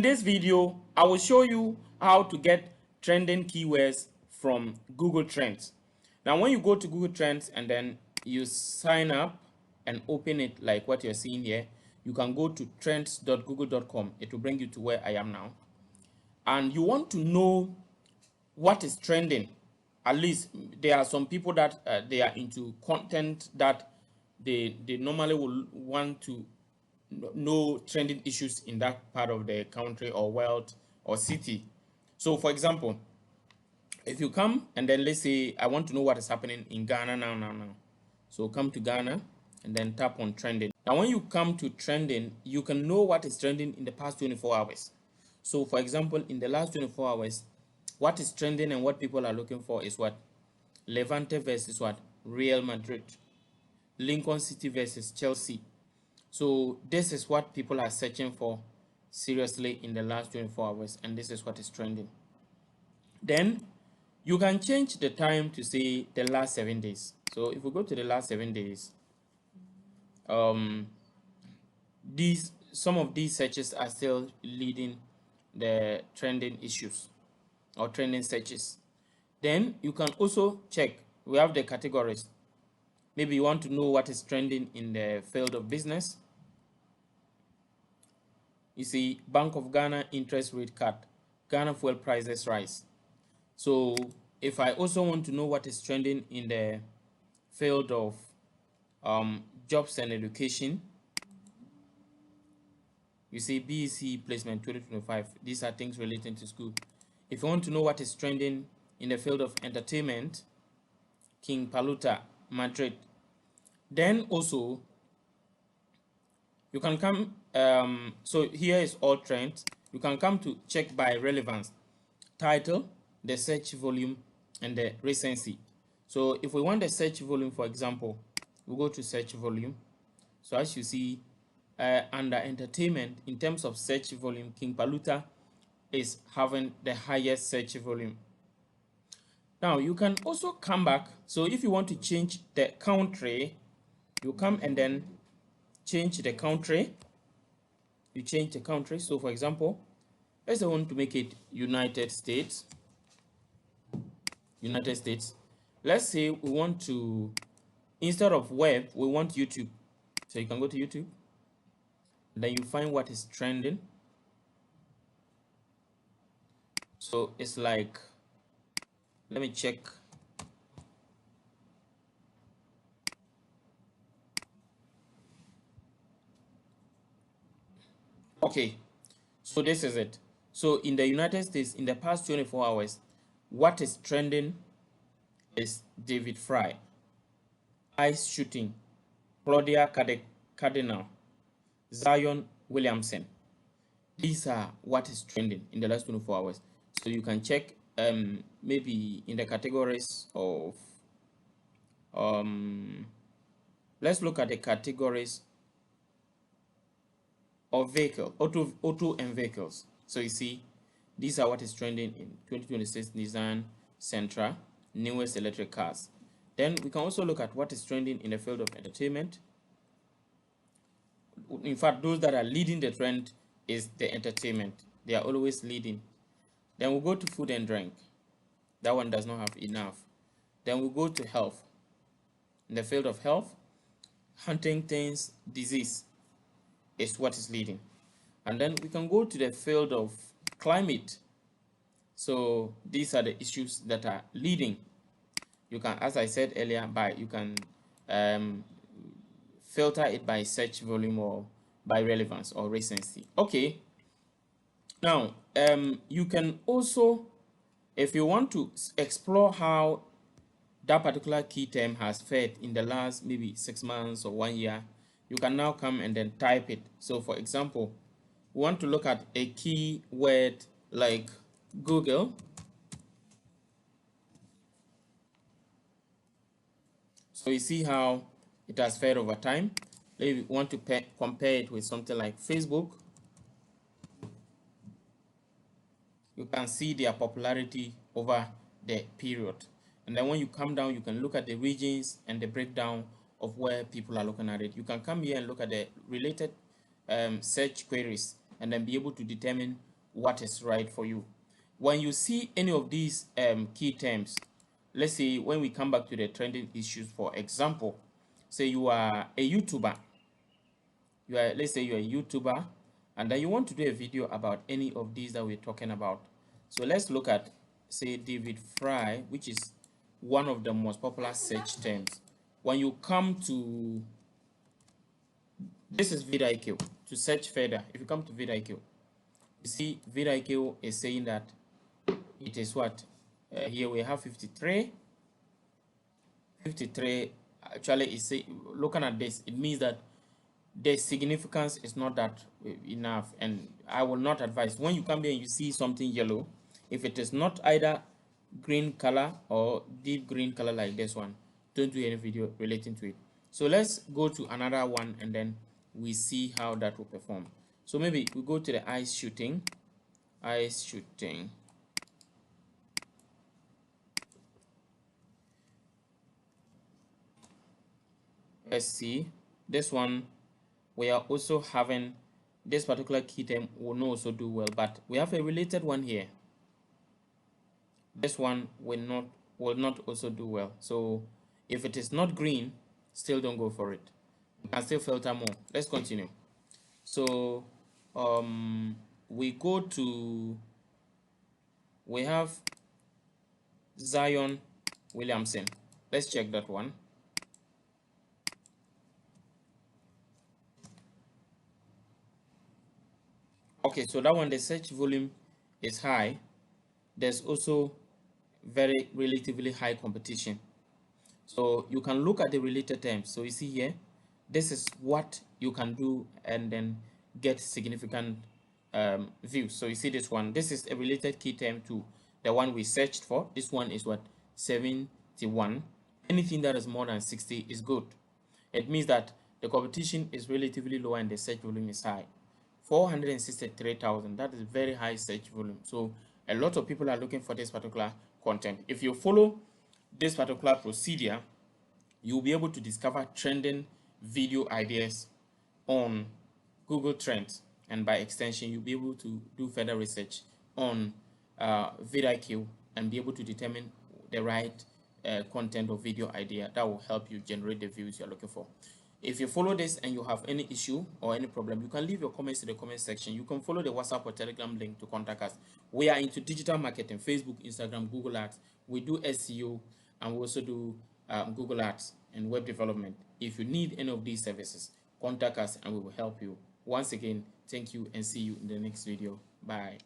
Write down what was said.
In this video, I will show you how to get trending keywords from Google Trends. Now, when you go to Google Trends and then you sign up and open it like what you're seeing here, you can go to trends.google.com. It will bring you to where I am now. And you want to know what is trending. At least there are some people that they are into content that they normally will want to know trending issues in that part of the country or world or city. So for example, if you come and then let's say I want to know what is happening in Ghana now. So come to Ghana and then tap on trending. Now when you come to trending, you can know what is trending in the past 24 hours. So for example, in the last 24 hours, what is trending and what people are looking for is what? Levante versus what? Real Madrid. Lincoln City versus Chelsea. So this is what people are searching for seriously in the last 24 hours, and this is what is trending. Then you can change the time to say the last 7 days. So if we go to the last 7 days, some of these searches are still leading the trending issues or trending searches. Then you can also check, we have the categories. Maybe you want to know what is trending in the field of business. You see, Bank of Ghana interest rate cut, Ghana fuel prices rise. So if I also want to know what is trending in the field of jobs and education, you see BEC placement 2025. These are things relating to school. If you want to know what is trending in the field of entertainment, King Paluta, Madrid. Then also you can come, so here is all trends. You can come to check by relevance, title, the search volume, and the recency. So if we want the search volume, for example, we go to search volume. So as you see, under entertainment, in terms of search volume, King Paluta is having the highest search volume. Now you can also come back. So if you want to change the country, you come and then change the country. You change the country. So for example, let's say I want to make it United States. United States. Let's say we want to, instead of web, we want YouTube. So you can go to YouTube. Then you find what is trending. So it's like, let me check. Okay, so this is it. So in the United States, in the past 24 hours, what is trending is David Fry, ice shooting, Claudia Cardinal, Zion Williamson. These are what is trending in the last 24 hours. So you can check maybe in the categories of let's look at the categories of vehicle, auto and vehicles. So you see, these are what is trending in 2026 Nissan Sentra, newest electric cars. Then we can also look at what is trending in the field of entertainment. In fact, those that are leading the trend is the entertainment. They are always leading. Then we'll go to food and drink. That one does not have enough. Then we'll go to health. In the field of health, Huntington's disease is what is leading. And then we can go to the field of climate. So these are the issues that are leading. You can, as I said earlier, you can filter it by search volume or by relevance or recency. Okay. Now, you can also, if you want to explore how that particular key term has fared in the last maybe 6 months or 1 year, you can now come and then type it. So for example, we want to look at a keyword like Google. So you see how it has fared over time. If you want to compare it with something like Facebook, you can see their popularity over the period. And then when you come down, you can look at the regions and the breakdown of where people are looking at it. You can come here and look at the related search queries and then be able to determine what is right for you. When you see any of these key terms, let's say when we come back to the trending issues, for example, say you are a YouTuber, let's say you're a YouTuber, and then you want to do a video about any of these that we're talking about. So let's look at, say, David Fry, which is one of the most popular search terms. When you come to, this is vidIQ. To search further, if you come to vidIQ, you see vidIQ is saying that it is what, here we have 53. Actually is say, looking at this, it means that the significance is not that enough, and I will not advise. When you come here and you see something yellow, if it is not either green color or deep green color like this one, don't do any video relating to it. So let's go to another one and then we see how that will perform. So maybe we go to the ice shooting. Let's see this one. We are also having this particular key term will not also do well, but we have a related one here. This one will not also do well. So if it is not green, still don't go for it. You can still filter more. Let's continue. So we go to, we have Zion Williamson. Let's check that one. Okay, so that one, the search volume is high. There's also very relatively high competition. So you can look at the related terms. So you see here, this is what you can do and then get significant views. So you see this one, this is a related key term to the one we searched for. This one is what, 71. Anything that is more than 60 is good. It means that the competition is relatively low and the search volume is high. 463,000, that is very high search volume. So a lot of people are looking for this particular content. If you follow this particular procedure, you'll be able to discover trending video ideas on Google Trends, and by extension, you'll be able to do further research on vidIQ and be able to determine the right content or video idea that will help you generate the views you're looking for. If you follow this and you have any issue or any problem, you can leave your comments in the comment section. You can follow the WhatsApp or Telegram link to contact us. We are into digital marketing, Facebook, Instagram, Google Ads. We do SEO, and we also do Google Ads and web development. If you need any of these services, contact us and we will help you. Once again, thank you and see you in the next video. Bye.